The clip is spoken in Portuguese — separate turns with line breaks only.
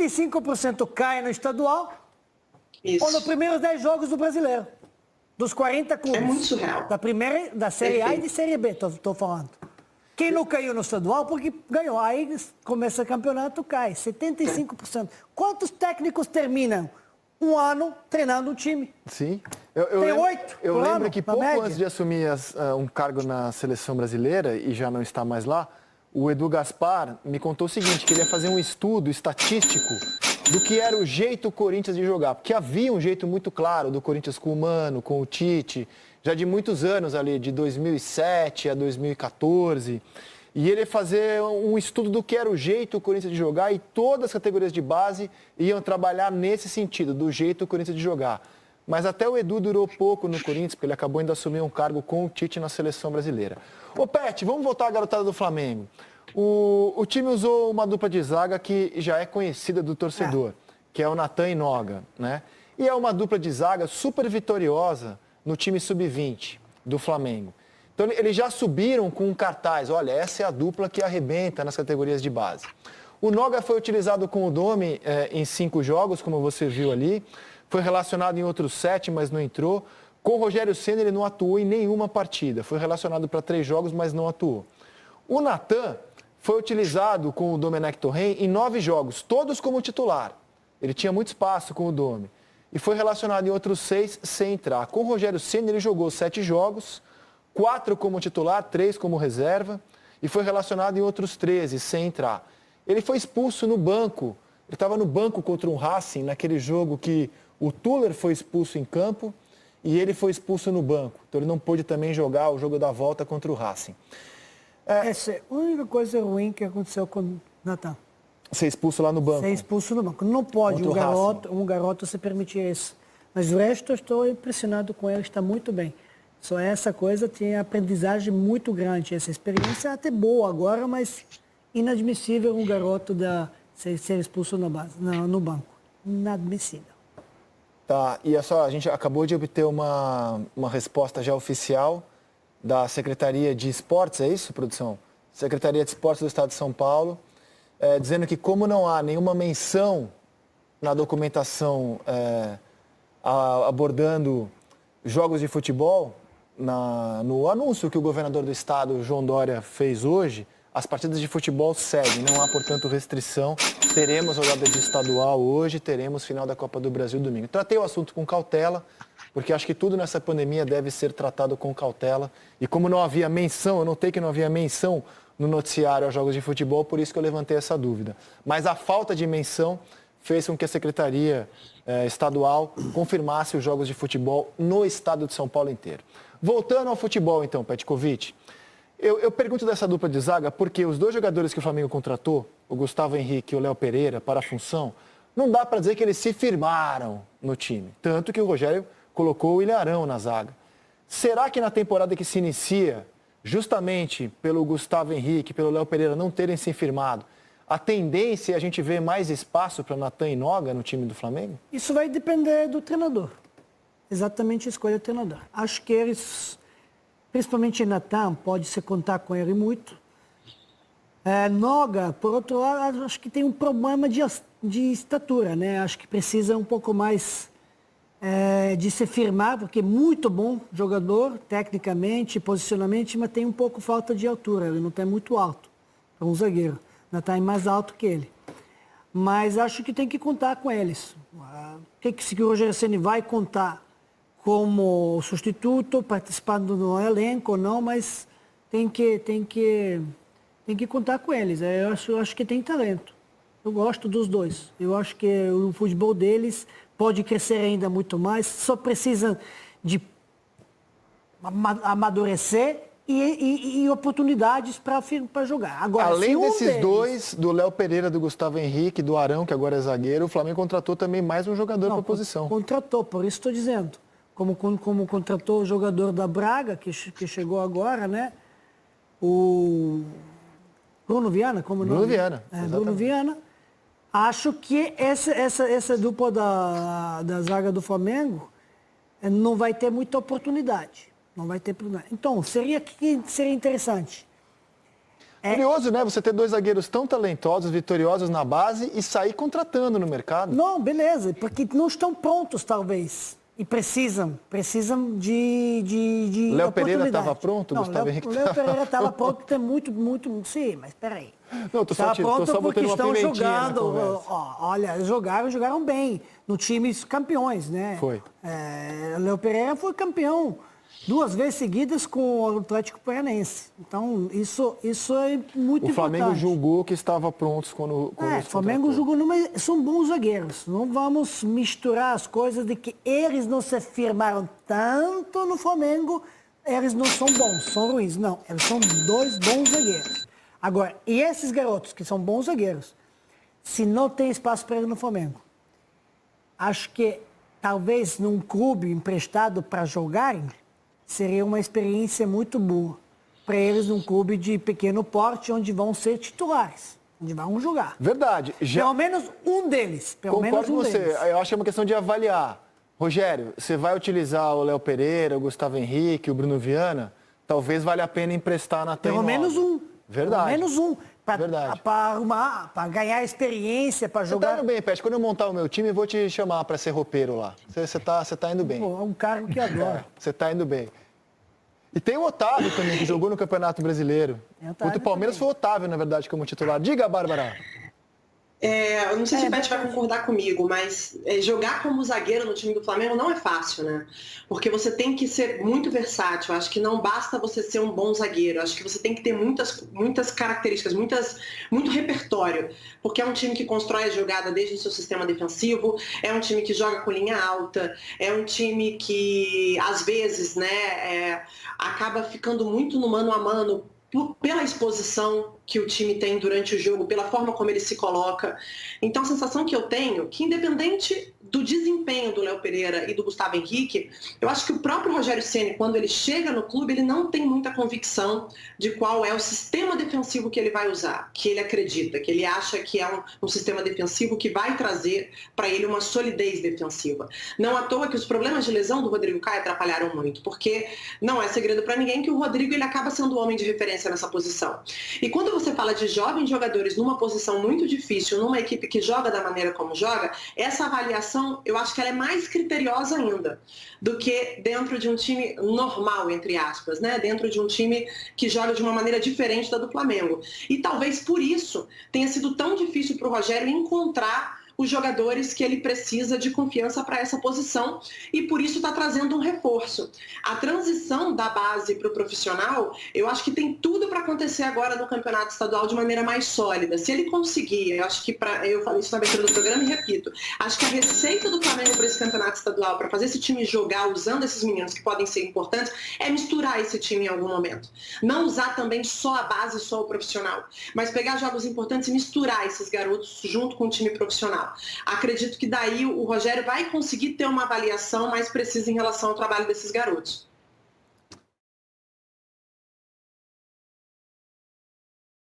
75% cai no estadual
Isso.
ou nos primeiros 10 jogos do Brasileiro. Dos 40 clubes.
É muito surreal.
Da Série A e
Perfeito.
de Série B, estou falando. Quem não caiu no estadual, porque ganhou. Aí começa o campeonato, cai. 75%. Quantos técnicos terminam um ano treinando um time?
Sim.
Tem 8
Eu
por
lembro
ano,
que
na
pouco
média.
antes de assumir um cargo na seleção brasileira, e já não está mais lá, o Edu Gaspar me contou o seguinte, que ele ia fazer um estudo estatístico do que era o jeito Corinthians de jogar. Porque havia um jeito muito claro do Corinthians com o Mano, com o Tite, já de muitos anos ali, de 2007 a 2014. E ele ia fazer um estudo do que era o jeito Corinthians de jogar e todas as categorias de base iam trabalhar nesse sentido, do jeito Corinthians de jogar. Mas até o Edu durou pouco no Corinthians, porque ele acabou ainda assumindo um cargo com o Tite na seleção brasileira. Ô Pet, vamos voltar à garotada do Flamengo. O time usou uma dupla de zaga que já é conhecida do torcedor, que é o Natan e Noga, né? E é uma dupla de zaga super vitoriosa no time sub-20 do Flamengo. Então eles já subiram com um cartaz, olha, essa é a dupla que arrebenta nas categorias de base. O Noga foi utilizado com o Domi em 5 jogos, como você viu ali. Foi relacionado em outros 7, mas não entrou. Com o Rogério Ceni ele não atuou em nenhuma partida. Foi relacionado para 3 jogos, mas não atuou. O Natan foi utilizado com o Domenech Torrent em 9 jogos, todos como titular. Ele tinha muito espaço com o Domi. E foi relacionado em outros 6 sem entrar. Com o Rogério Ceni ele jogou 7 jogos, 4 como titular, 3 como reserva. E foi relacionado em outros 13 sem entrar. Ele foi expulso no banco. Ele estava no banco contra um Racing, naquele jogo que o Tuller foi expulso em campo e ele foi expulso no banco. Então ele não pôde também jogar o jogo da volta contra o Racing.
Essa é a única coisa ruim que aconteceu com o Natan.
Ser expulso lá no banco.
Ser expulso no banco. Não pode
Contra
um garoto se permitir isso. Mas o resto eu estou impressionado com ele, está muito bem. Só essa coisa tem aprendizagem muito grande. Essa experiência é até boa agora, mas inadmissível um garoto ser expulso no banco. Inadmissível.
Tá, e é só, a gente acabou de obter uma resposta já oficial da Secretaria de Esportes, é isso, produção? Secretaria de Esportes do Estado de São Paulo, dizendo que como não há nenhuma menção na documentação abordando jogos de futebol, no anúncio que o governador do estado, João Dória, fez hoje, as partidas de futebol seguem, não há, portanto, restrição. Teremos rodada de estadual hoje, teremos final da Copa do Brasil domingo. Tratei o assunto com cautela, porque acho que tudo nessa pandemia deve ser tratado com cautela. E como não havia menção, eu notei que não havia menção no noticiário aos jogos de futebol, por isso que eu levantei essa dúvida. Mas a falta de menção fez com que a Secretaria Estadual confirmasse os jogos de futebol no estado de São Paulo inteiro. Voltando ao futebol, então, Petkovic. Eu pergunto dessa dupla de zaga porque os 2 jogadores que o Flamengo contratou, o Gustavo Henrique e o Léo Pereira, para a função, não dá para dizer que eles se firmaram no time. Tanto que o Rogério colocou o Ilharão na zaga. Será que na temporada que se inicia, justamente pelo Gustavo Henrique, pelo Léo Pereira não terem se firmado, a tendência é a gente ver mais espaço para Natan e Noga no time do Flamengo?
Isso vai depender do treinador. Exatamente a escolha do treinador. Acho que eles, principalmente Natan, pode-se contar com ele muito. Noga, por outro lado, acho que tem um problema de estatura, né? Acho que precisa um pouco mais de se firmar, porque é muito bom jogador, tecnicamente, posicionamento, mas tem um pouco falta de altura. Ele não está muito alto para um zagueiro. Natan é mais alto que ele. Mas acho que tem que contar com eles. Se o Rogério Ceni vai contar como substituto, participando do elenco ou não, mas tem que contar com eles. Eu acho que tem talento. Eu gosto dos 2. Eu acho que o futebol deles pode crescer ainda muito mais. Só precisa de amadurecer e oportunidades para jogar. Agora,
além desses 2, do Léo Pereira, do Gustavo Henrique, do Arão, que agora é zagueiro, o Flamengo contratou também mais um jogador para a posição.
Contratou, por isso estou dizendo. Como contratou o jogador da Braga, que chegou agora, né? O Bruno Viana, como
Bruno
nome?
Viana.
Bruno Viana. Acho que essa dupla da zaga do Flamengo não vai ter muita oportunidade. Não vai ter problema. Então, seria interessante.
Curioso, né? Você ter 2 zagueiros tão talentosos, vitoriosos na base e sair contratando no mercado.
Não, beleza, porque não estão prontos, talvez. E precisam de
Léo Pereira
oportunidade.
estava pronto,
não,
Gustavo Henrique?
O Léo Pereira estava pronto, tem muito... Sim, mas peraí.
Não, tô só
Porque
botando uma
estão
pimentinha na
jogando.
conversa.
Olha, jogaram bem no times campeões, né?
Foi.
O Léo Pereira foi campeão 2 vezes seguidas com o Atlético Paranaense. Então, isso é muito importante.
O Flamengo julgou que estava prontos quando
O Flamengo julgou, mas são bons zagueiros. Não vamos misturar as coisas de que eles não se firmaram tanto no Flamengo, eles não são bons, são ruins. Não, eles são 2 bons zagueiros. Agora, e esses garotos que são bons zagueiros, se não tem espaço para eles no Flamengo, acho que talvez num clube emprestado para jogarem, seria uma experiência muito boa para eles num clube de pequeno porte, onde vão ser titulares, onde vão jogar.
Verdade.
Pelo menos um deles.
Concordo com você. Eu acho que é uma questão de avaliar. Rogério, você vai utilizar o Léo Pereira, o Gustavo Henrique, o Bruno Viana? Talvez valha a pena emprestar na
Pelo menos um.
Verdade.
Pelo menos um.
Verdade.
Para ganhar experiência, para jogar.
Você tá indo bem, Pet. Quando eu montar o meu time, eu vou te chamar para ser roupeiro lá. Você tá indo bem.
Pô, é um cargo que adora.
Você tá indo bem. E tem o Otávio também, que jogou no Campeonato Brasileiro. Contra o Palmeiras foi o Otávio, na verdade, como titular. Diga, Bárbara.
Eu não sei se o Pet vai concordar comigo, mas jogar como zagueiro no time do Flamengo não é fácil, né? Porque você tem que ser muito versátil. Acho que não basta você ser um bom zagueiro. Acho que você tem que ter muitas características, muito repertório. Porque é um time que constrói a jogada desde o seu sistema defensivo, é um time que joga com linha alta, é um time que, às vezes, né, acaba ficando muito no mano a mano pela exposição que o time tem durante o jogo, pela forma como ele se coloca. Então, a sensação que eu tenho, que independente do desempenho do Léo Pereira e do Gustavo Henrique, eu acho que o próprio Rogério Ceni, quando ele chega no clube, ele não tem muita convicção de qual é o sistema defensivo que ele vai usar, que ele acredita, que ele acha que é um sistema defensivo que vai trazer para ele uma solidez defensiva. Não à toa que os problemas de lesão do Rodrigo Caio atrapalharam muito, porque não é segredo para ninguém que o Rodrigo ele acaba sendo o homem de referência nessa posição. E quando você fala de jovens jogadores numa posição muito difícil, numa equipe que joga da maneira como joga, essa avaliação, eu acho que ela é mais criteriosa ainda do que dentro de um time normal, entre aspas, né? Dentro de um time que joga de uma maneira diferente da do Flamengo. E talvez por isso tenha sido tão difícil para o Rogério encontrar os jogadores que ele precisa de confiança para essa posição e por isso está trazendo um reforço. A transição da base para o profissional, eu acho que tem tudo para acontecer agora no campeonato estadual de maneira mais sólida. Se ele conseguir, eu acho que, eu falei isso na abertura do programa e repito, acho que a receita do Flamengo para esse campeonato estadual, para fazer esse time jogar usando esses meninos que podem ser importantes, é misturar esse time em algum momento. Não usar também só a base, só o profissional, mas pegar jogos importantes e misturar esses garotos junto com o time profissional. Acredito que daí o Rogério vai conseguir ter uma avaliação mais precisa em relação ao trabalho desses garotos.